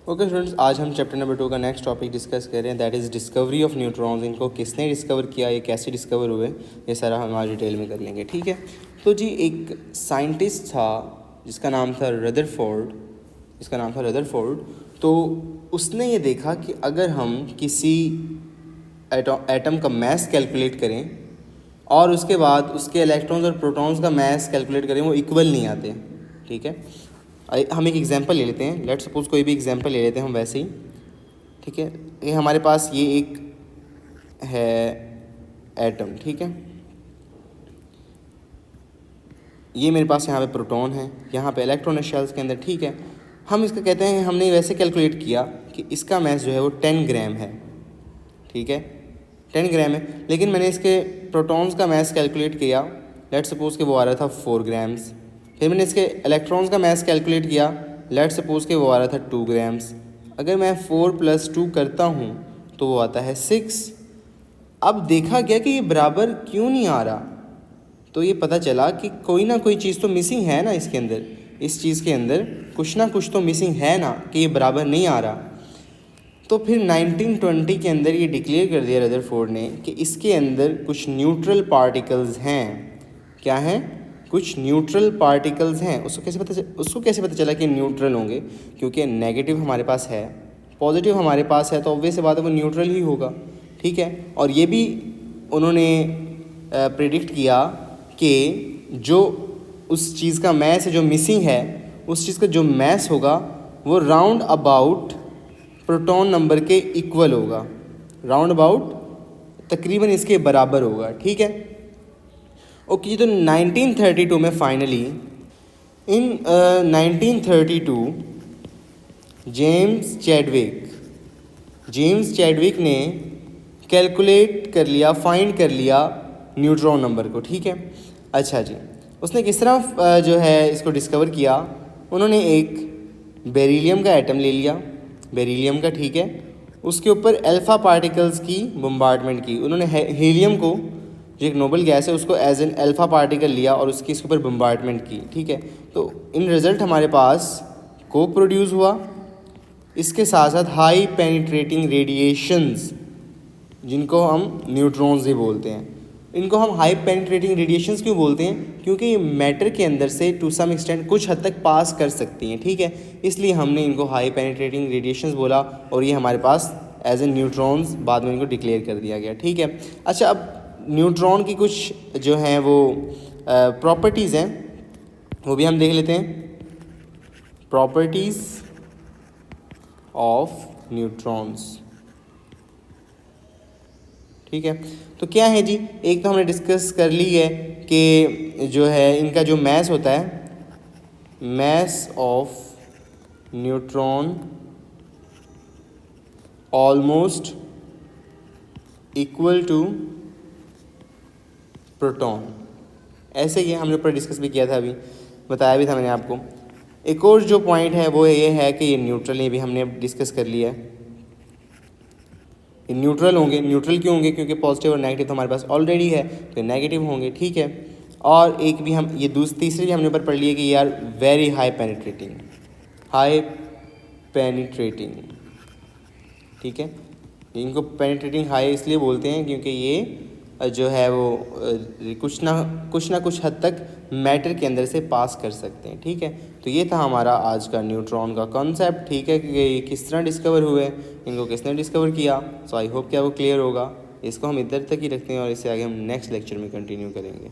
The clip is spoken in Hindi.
ओके स्टूडेंट्स, आज हम चैप्टर नंबर 2 का नेक्स्ट टॉपिक डिस्कस कर रहे हैं, that is discovery of neutrons. इनको किसने डिस्कवर किया, ये कैसे डिस्कवर हुए, ये सारा हम आज डिटेल में कर लेंगे। ठीक है, तो जी एक साइंटिस्ट था जिसका नाम था रदरफोर्ड। तो उसने ये देखा कि अगर हम किसी एटम का मैस कैलकुलेट करें और उसके बाद उसके इलेक्ट्रॉन्स और प्रोटॉन्स का मैस कैलकुलेट करें, वो इक्वल नहीं आते। ठीक है, हम एक एग्जांपल ले लेते हैं। लेट्स सपोज कोई भी एग्जांपल ले लेते हैं हम वैसे ही। ठीक है, ये हमारे पास ये एक है एटम। ठीक है, ये मेरे पास यहाँ पे प्रोटॉन है, यहाँ पे इलेक्ट्रॉन है शेल्स के अंदर। ठीक है, हम इसका कहते हैं, हमने वैसे कैलकुलेट किया कि इसका मैस जो है वो 10 ग्राम है। ठीक है, 10 ग्राम है, लेकिन मैंने इसके प्रोटॉन्स का मैस कैलकुलेट किया। लेट्स सपोज कि वो आ रहा था 4 ग्राम्स। फिर मैंने इसके इलेक्ट्रॉन्स का मैस कैलकुलेट किया। लेट्स सपोज कि वो आ रहा था 2 ग्राम्स। अगर मैं 4 + 2 करता हूँ तो वो आता है 6। अब देखा गया कि ये बराबर क्यों नहीं आ रहा, तो ये पता चला कि कोई ना कोई चीज़ तो मिसिंग है ना इसके अंदर। इस चीज़ के अंदर कुछ ना कुछ तो मिसिंग है ना, कि ये बराबर नहीं आ रहा। तो फिर 1920 के अंदर ये डिक्लेयर कर दिया रदरफोर्ड ने कि इसके अंदर कुछ न्यूट्रल पार्टिकल्स हैं। क्या हैं? कुछ न्यूट्रल पार्टिकल्स हैं। उसको कैसे पता चला कि न्यूट्रल होंगे? क्योंकि नेगेटिव हमारे पास है, पॉजिटिव हमारे पास है, तो ऑब्वियस सी बात है वो न्यूट्रल ही होगा। ठीक है, और ये भी उन्होंने प्रिडिक्ट किया कि जो उस चीज़ का मैस है जो मिसिंग है, उस चीज़ का जो मैस होगा वो राउंड अबाउट प्रोटॉन नंबर के इक्वल होगा, राउंड अबाउट तकरीबन इसके बराबर होगा। ठीक है, ओके। तो 1932 में फाइनली इन 1932 जेम्स चैडविक ने कैलकुलेट कर लिया, फाइंड कर लिया न्यूट्रॉन नंबर को। ठीक है, अच्छा जी, उसने किस तरह जो है इसको डिस्कवर किया? उन्होंने एक बेरिलियम का एटम ले लिया, बेरिलियम का। ठीक है, उसके ऊपर अल्फ़ा पार्टिकल्स की बम्बार्डमेंट की। उन्होंने हीलियम को, जो एक नोबल गैस है, उसको एज एन अल्फ़ा पार्टिकल लिया और उसकी इसके ऊपर बम्बार्डमेंट की। ठीक है, तो इन रिज़ल्ट हमारे पास कोक प्रोड्यूस हुआ। इसके साथ साथ हाई पेनिट्रेटिंग रेडिएशंस, जिनको हम न्यूट्रॉन्स ही बोलते हैं। इनको हम हाई पेनिट्रेटिंग रेडिएशंस क्यों बोलते हैं? क्योंकि ये मैटर के अंदर से टू सम एक्सटेंट कुछ हद तक पास कर सकती हैं। ठीक है, इसलिए हमने इनको हाई पेनिट्रेटिंग रेडिएशंस बोला और ये हमारे पास एज ए न्यूट्रॉन्स बाद में इनको डिक्लेयर कर दिया गया। ठीक है, अच्छा, अब न्यूट्रॉन की कुछ जो हैं वो प्रॉपर्टीज़ हैं, वो भी हम देख लेते हैं। Properties of neutrons. ठीक है, तो क्या है जी? एक तो हमने डिस्कस कर ली है कि जो है इनका जो मैस होता है, mass of neutron almost equal to proton. ऐसे ही हमने ऊपर डिस्कस भी किया था, अभी बताया भी था मैंने आपको। एक और जो पॉइंट है वो ये है कि ये न्यूट्रल, ये भी हमने डिस्कस कर लिया है। ये न्यूट्रल होंगे। न्यूट्रल क्यों होंगे? क्योंकि पॉजिटिव और नेगेटिव तो हमारे पास ऑलरेडी है, तो नेगेटिव होंगे। ठीक है, और एक भी हम ये तीसरी भी हमने ऊपर पढ़ लिया कि ये आर वेरी हाई पेनिट्रेटिंग। ठीक है, इनको पेनिट्रेटिंग हाई इसलिए बोलते हैं क्योंकि ये जो है वो कुछ ना कुछ हद तक मैटर के अंदर से पास कर सकते हैं। ठीक है, तो ये था हमारा आज का न्यूट्रॉन का कॉन्सेप्ट। ठीक है, कि ये किस तरह डिस्कवर हुए, इनको किसने डिस्कवर किया। सो आई होप कि आपको क्लियर होगा। इसको हम इधर तक ही रखते हैं और इससे आगे हम नेक्स्ट लेक्चर में कंटिन्यू करेंगे।